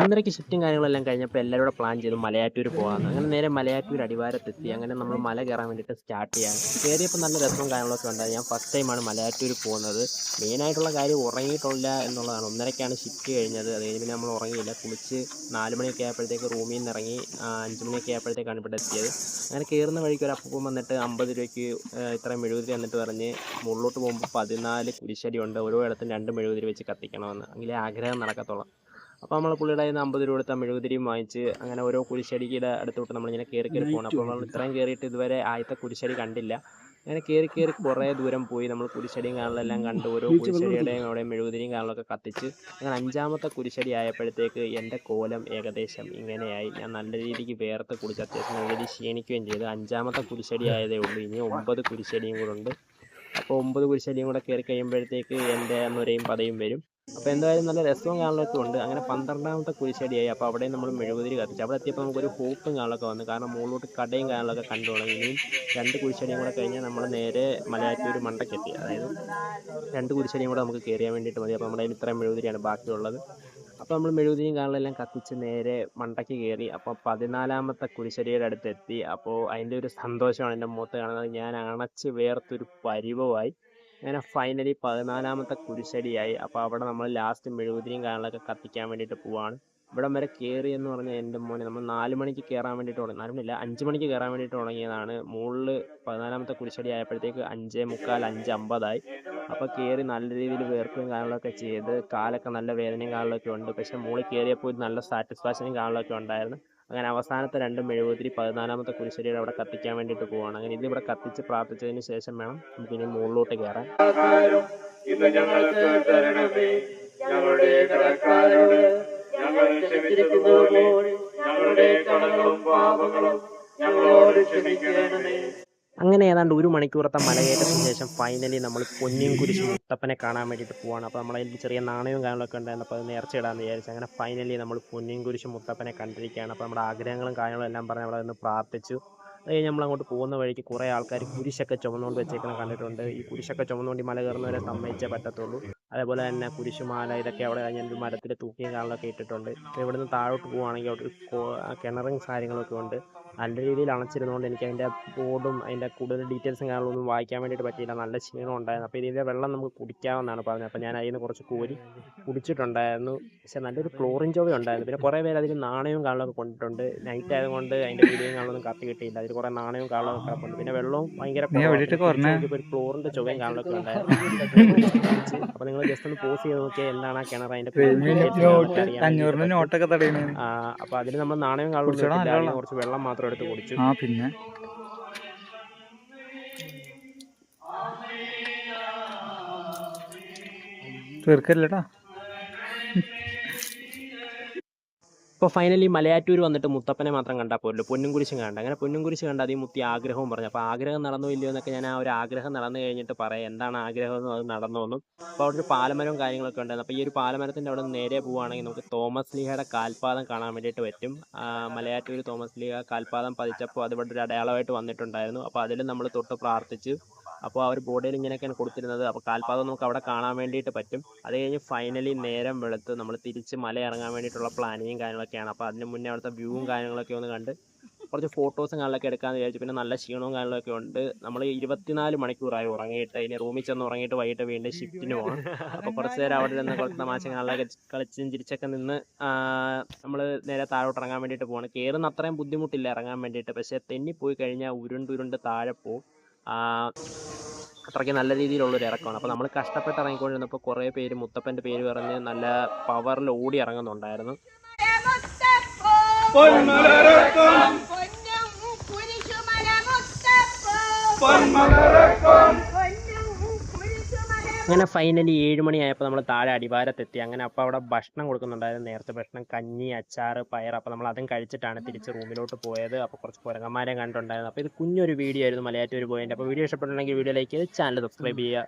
11:30 ഷിഫ്റ്റും കാര്യങ്ങളെല്ലാം കഴിഞ്ഞപ്പോൾ എല്ലാവരും കൂടെ പ്ലാൻ ചെയ്തു മലയാറ്റൂർ പോകാമെന്ന്. അങ്ങനെ നേരെ മലയാറ്റൂർ അടിവാരത്തെത്തി. അങ്ങനെ നമ്മൾ മല കയറാൻ വേണ്ടിയിട്ട് സ്റ്റാർട്ട് ചെയ്യാൻ കയറിയപ്പോൾ നല്ല രസവും കാര്യങ്ങളൊക്കെ ഉണ്ടായി. ഞാൻ ഫസ്റ്റ് ടൈമാണ് മലയാറ്റൂർ പോകുന്നത്. മെയിനായിട്ടുള്ള കാര്യം ഉറങ്ങിയിട്ടില്ല എന്നുള്ളതാണ്. 1:30ക്കാണ് ഷിഫ്റ്റ് കഴിഞ്ഞത്. അത് കഴിഞ്ഞ് പിന്നെ നമ്മൾ ഉറങ്ങിയില്ല. കുളിച്ച് 4 മണിയൊക്കെ ആയപ്പോഴത്തേക്ക് റൂമിൽ നിന്ന് ഇറങ്ങി 5 മണിയൊക്കെ ആയപ്പോഴത്തേക്കാണ് ഇവിടെ എത്തിയത്. അങ്ങനെ കയറുന്ന വഴിക്ക് ഒരു അപ്പം വന്നിട്ട് 50 രൂപയ്ക്ക് ഇത്രയും മെഴുകുതിരി എന്നിട്ട് പറഞ്ഞ് മുകളിലോട്ട് പോകുമ്പോൾ 14 കുരിശടി ഉണ്ട്. ഓരോ ഇടത്തും 2 മെഴുകുതിരി വെച്ച് കത്തിക്കണമെന്ന്. എങ്കിലേ ആഗ്രഹം നടക്കത്തുള്ളൂ. അപ്പോൾ നമ്മൾ പുള്ളിയുടെ കയ്യിൽ നിന്ന് 50 രൂപ കൊടുത്ത മെഴുകുതിരിയും വാങ്ങിച്ച് അങ്ങനെ ഓരോ കുരിശടിയുടെ അടുത്തോട്ട് നമ്മളിങ്ങനെ കയറി പോകണം. അപ്പോൾ നമ്മൾ ഇത്രയും കയറിയിട്ട് ഇതുവരെ ആദ്യത്തെ കുരിശടി കണ്ടില്ല. അങ്ങനെ കയറി കുറേ ദൂരം പോയി. നമ്മൾ കുരിശടിയും കാണലെല്ലാം കണ്ട് ഓരോ കുരിശടിയുടെയും അവിടെ മെഴുകുതിരിയും കാണലൊക്കെ കത്തിച്ച് അങ്ങനെ 5ാമത്തെ കുരിശടി ആയപ്പോഴത്തേക്ക് എൻ്റെ കോലം ഏകദേശം ഇങ്ങനെയായി. ഞാൻ നല്ല രീതിക്ക് വേർത്ത് കുളിച്ച് അത്യാവശ്യം നല്ല രീതിയിൽ ക്ഷീണിക്കുകയും ചെയ്തു. 5ാമത്തെ കുരിശടി ആയതേ ഉള്ളൂ. ഇനി 9 കുരിശടിയും കൂടെ ഉണ്ട്. അപ്പോൾ 9 കുരിശടിയും കൂടെ കയറി കഴിയുമ്പോഴത്തേക്ക് എൻ്റെ നൊരയും പതയും വരും. അപ്പോൾ എന്തായാലും നല്ല രസവും കാണലൊക്കെ ഉണ്ട്. അങ്ങനെ 12ാമത്തെ കുരിശടിയായി. അപ്പോൾ അവിടെ നമ്മൾ മെഴുകുതിരി കത്തിച്ചു. അവിടെ എത്തിയപ്പോൾ നമുക്കൊരു ഹോപ്പും കാണലൊക്കെ വന്നു. കാരണം മുകളിലോട്ട് കടയും കാണലൊക്കെ കണ്ടു തുടങ്ങി. ഇനിയും 2 കുരിശടിയും കൂടെ കഴിഞ്ഞാൽ നമ്മൾ നേരെ മലയാറ്റൂർ മണ്ടയ്ക്കെത്തി. അതായത് 2 കുരിശടിയും കൂടെ നമുക്ക് കയറിയാൻ വേണ്ടിയിട്ട് മതി. അപ്പോൾ നമ്മുടെ കയ്യിൽ ഇത്രയും മെഴുകുതിരിയാണ് ബാക്കിയുള്ളത്. അപ്പോൾ നമ്മൾ മെഴുകുതിരിയും കാണലെല്ലാം കത്തിച്ച് നേരെ മണ്ടയ്ക്ക് കയറി. അപ്പോൾ 14ാമത്തെ കുരിശടിയുടെ അടുത്തെത്തി. അപ്പോൾ അതിൻ്റെ ഒരു സന്തോഷമാണ് എൻ്റെ മുഖത്ത് കാണുന്നത്. ഞാൻ അണച്ച് വേർത്തൊരു പരിവമായി. അങ്ങനെ ഫൈനലി 14ാമത്തെ കുരിശടിയായി. അപ്പോൾ അവിടെ നമ്മൾ ലാസ്റ്റ് മെഴുകുതിരിയും കാണലൊക്കെ കത്തിക്കാൻ വേണ്ടിയിട്ട് പോവാണ്. ഇവിടം വരെ കയറി എന്ന് പറഞ്ഞാൽ എൻ്റെ മോനെ നമ്മൾ 4 മണിക്ക് കയറാൻ വേണ്ടിയിട്ട് തുടങ്ങി. 4 മണിയല്ല 5 മണിക്ക് കയറാൻ വേണ്ടിയിട്ട് തുടങ്ങിയതാണ്. മുകളിൽ 14ാമത്തെ കുരിശടി ആയപ്പോഴത്തേക്ക് 5:45 5:50 അപ്പോൾ കയറി നല്ല രീതിയിൽ വേർക്കുകയും കാണലൊക്കെ ചെയ്ത് കാലൊക്കെ നല്ല വേദനയും കാണലൊക്കെ ഉണ്ട്. പക്ഷേ മുകളിൽ കയറിയപ്പോൾ നല്ല സാറ്റിസ്ഫാക്ഷനും കാണലൊക്കെ ഉണ്ടായിരുന്നു. അങ്ങനെ അവസാനത്തെ 2 മെഴുകുതിരി 14ാമത്തെ കുരിശടിയുടെ അവിടെ കത്തിക്കാൻ വേണ്ടിയിട്ട് പോവുകയാണ്. അങ്ങനെ ഇതിവിടെ കത്തിച്ച് പ്രാർത്ഥിച്ചതിന് ശേഷം വേണം നമുക്ക് ഇനി മുകളിലോട്ട് കയറാൻ. അങ്ങനെ ഏതാണ്ട് 1 മണിക്കൂറത്തെ മലകയറ്റത്തിന് ശേഷം ഫൈനലി നമ്മൾ പൊന്നിയും കുരിശ് മുത്തപ്പനെ കാണാൻ വേണ്ടിയിട്ട് പോവാണ്. അപ്പോൾ നമ്മളതിൽ ചെറിയ നാണയവും കാര്യങ്ങളൊക്കെ ഉണ്ടായിരുന്നു. അപ്പോൾ അത് നേർച്ച ഇടാമെന്ന് വിചാരിച്ചു. അങ്ങനെ ഫൈനലി നമ്മൾ പൊന്നിയും കുരിശ് മുത്തപ്പനെ കണ്ടിരിക്കുകയാണ്. അപ്പോൾ നമ്മുടെ ആഗ്രഹങ്ങളും കാര്യങ്ങളും എല്ലാം പറഞ്ഞ് അവിടെ നിന്ന് പ്രാർത്ഥിച്ചു. അത് കഴിഞ്ഞ് നമ്മളങ്ങോട്ട് പോകുന്ന വഴിക്ക് കുറേ ആൾക്കാർ കുരിശൊക്കെ ചുമന്നുകൊണ്ട് വെച്ചേക്കണം കണ്ടിട്ടുണ്ട്. ഈ കുരിശൊക്കെ ചുമന്നുകൊണ്ട് ഈ മല കയറുന്നവരെ സമ്മതിച്ചേ പറ്റത്തുള്ളൂ. അതേപോലെ തന്നെ കുരിശുമാല ഇതൊക്കെ അവിടെ കഴിഞ്ഞൊരു മരത്തിൽ തൂക്കിയും കാണലൊക്കെ ഇട്ടിട്ടുണ്ട്. അപ്പോൾ ഇവിടുന്ന് താഴോട്ട് പോവുകയാണെങ്കിൽ അവിടെ ഒരു കിണറും കാര്യങ്ങളൊക്കെ ഉണ്ട്. നല്ല രീതിയിൽ അണച്ചിരുന്നുകൊണ്ട് എനിക്ക് അതിൻ്റെ ബോർഡും അതിൻ്റെ കൂടുതൽ ഡീറ്റെയിൽസും കാര്യങ്ങളൊന്നും വായിക്കാൻ വേണ്ടിയിട്ട് പറ്റിയില്ല. നല്ല ക്ഷീണം ഉണ്ടായിരുന്നു. അപ്പോൾ ഇതിൻ്റെ വെള്ളം നമുക്ക് കുടിക്കാമെന്നാണ് പറഞ്ഞത്. അപ്പോൾ ഞാൻ അതിൽ നിന്ന് കുറച്ച് കോരി കുടിച്ചിട്ടുണ്ടായിരുന്നു. പക്ഷേ നല്ലൊരു ക്ലോറിൻ ചൊവ ഉണ്ടായിരുന്നു. പിന്നെ കുറേ പേര് അതിൽ നാണയവും കാണലൊക്കെ കൊണ്ടിട്ടുണ്ട്. നൈറ്റ് ആയതുകൊണ്ട് അതിൻ്റെ വീഡിയോയും കാണലൊന്നും കത്തി കിട്ടിയില്ല. അതിൽ കുറേ നാണയവും കാണലൊക്കെ കിടപ്പുണ്ട്. പിന്നെ വെള്ളവും ഭയങ്കര ഒരു ക്ലോറിൻ്റെ ചൊവയും കാണലൊക്കെ ഉണ്ടായിരുന്നു. അപ്പോൾ നിങ്ങൾ ജസ്റ്റ് ഒന്ന് പോസ് ചെയ്ത് നോക്കിയാൽ എന്താണ് ആ കിണർ അതിൻ്റെ അപ്പോൾ അതിൽ നമ്മൾ നാണയം കാണുന്നില്ല. കുറച്ച് വെള്ളം മാത്രം എടുത്ത് കുടിച്ചു. പിന്നെ തീർക്കല്ലടാ. ഇപ്പോൾ ഫൈനലി മലയാറ്റൂർ വന്നിട്ട് മുത്തപ്പനെ മാത്രം കണ്ടാൽ പോരല്ലോ, പൊന്നും കുരിശും കണ്ട. അങ്ങനെ പൊന്നും കുരിശ് കണ്ട് അതിൽ മുത്തി ആഗ്രഹവും പറഞ്ഞു. അപ്പോൾ ആഗ്രഹം നടന്നോ ഇല്ലയോ എന്നൊക്കെ ഞാൻ ആ ഒരു ആഗ്രഹം നടന്നു കഴിഞ്ഞിട്ട് പറയാം എന്താണ് ആഗ്രഹമെന്നും അത് നടന്നോന്നും. അപ്പോൾ അവിടെ ഒരു പാലമരവും കാര്യങ്ങളൊക്കെ ഉണ്ടായിരുന്നു. അപ്പോൾ ഈ ഒരു പാലമരത്തിൻ്റെ അവിടെ നിന്ന് നേരെ പോവുകയാണെങ്കിൽ നമുക്ക് തോമസ് ലീഹയുടെ കാൽപാദം കാണാൻ വേണ്ടിയിട്ട് പറ്റും. മലയാറ്റൂർ തോമസ് ലീഹ കാൽപാദം പതിച്ചപ്പോൾ അത് ഇവിടെ ഒരു അടയാളമായിട്ട് വന്നിട്ടുണ്ടായിരുന്നു. അപ്പോൾ അതിൽ നമ്മൾ തൊട്ട് പ്രാർത്ഥിച്ചു. അപ്പോൾ ആ ഒരു ബോർഡിൽ ഇങ്ങനെയൊക്കെയാണ് കൊടുത്തിരുന്നത്. അപ്പോൾ കാൽപാദം നമുക്ക് അവിടെ കാണാൻ വേണ്ടിയിട്ട് പറ്റും. അത് കഴിഞ്ഞ് ഫൈനലി നേരം വെളുത്ത് നമ്മൾ തിരിച്ച് മല ഇറങ്ങാൻ വേണ്ടിയിട്ടുള്ള പ്ലാനിങ്ങും കാര്യങ്ങളൊക്കെയാണ്. അപ്പോൾ അതിന് മുന്നേ അവിടുത്തെ വ്യൂവും കാര്യങ്ങളൊക്കെ ഒന്ന് കണ്ട് കുറച്ച് ഫോട്ടോസും കാര്യങ്ങളൊക്കെ എടുക്കാമെന്ന് വിചാരിച്ചു. പിന്നെ നല്ല ക്ഷീണവും കാര്യങ്ങളൊക്കെ ഉണ്ട്. നമ്മൾ 24 മണിക്കൂറായി ഉറങ്ങിയിട്ട്. ഇനി റൂമിൽ ചെന്ന് ഉറങ്ങിയിട്ട് വൈകിട്ട് വീണ്ടും ഷിഫ്റ്റിന് പോകണം. അപ്പോൾ കുറച്ച് നേരം അവിടെ നിന്ന് കുറച്ച് തമാശ കാര്യങ്ങളൊക്കെ കളിച്ചും ചിരിച്ചൊക്കെ നിന്ന് നമ്മൾ നേരെ താഴോട്ട് ഇറങ്ങാൻ വേണ്ടിയിട്ട് പോകണം. കയറുന്ന അത്രയും ബുദ്ധിമുട്ടില്ല ഇറങ്ങാൻ വേണ്ടിയിട്ട്. പക്ഷേ തെന്നിപ്പോയി കഴിഞ്ഞാൽ ഉരുണ്ട് താഴെ പോവും. അത്രയ്ക്ക് നല്ല രീതിയിലുള്ളൊരു ഇറക്കമാണ്. അപ്പോൾ നമ്മൾ കഷ്ടപ്പെട്ട് ഇറങ്ങിക്കൊണ്ടിരുന്നപ്പോൾ കുറേ പേര് മുത്തപ്പൻ്റെ പേര് പറഞ്ഞ് നല്ല പവറിൽ ഓടി ഇറങ്ങുന്നുണ്ടായിരുന്നു. അങ്ങനെ ഫൈനലി 7 മണിയായപ്പോൾ നമ്മൾ താഴെ അടിവാരത്തെത്തി. അങ്ങനെ അപ്പോൾ അവിടെ ഭക്ഷണം കൊടുക്കുന്നുണ്ടായിരുന്നു. നേരത്തെ ഭക്ഷണം കഞ്ഞി, അച്ചാറ്, പയർ. അപ്പോൾ നമ്മൾ അതും കഴിച്ചിട്ടാണ് തിരിച്ച് റൂമിലോട്ട് പോയത്. അപ്പോൾ കുറച്ച് കുരങ്ങന്മാരെ കണ്ടിട്ടുണ്ടായിരുന്നു. അപ്പോൾ ഇത് കുഞ്ഞൊരു വീഡിയോ ആയിരുന്നു മലയാറ്റൂർ പോയതിൻ്റെ. അപ്പോൾ വീഡിയോ ഇഷ്ടപ്പെട്ടുണ്ടെങ്കിൽ വീഡിയോ ലൈക്ക് ചെയ്ത് ചാനൽ സബ്സ്ക്രൈബ് ചെയ്യുക.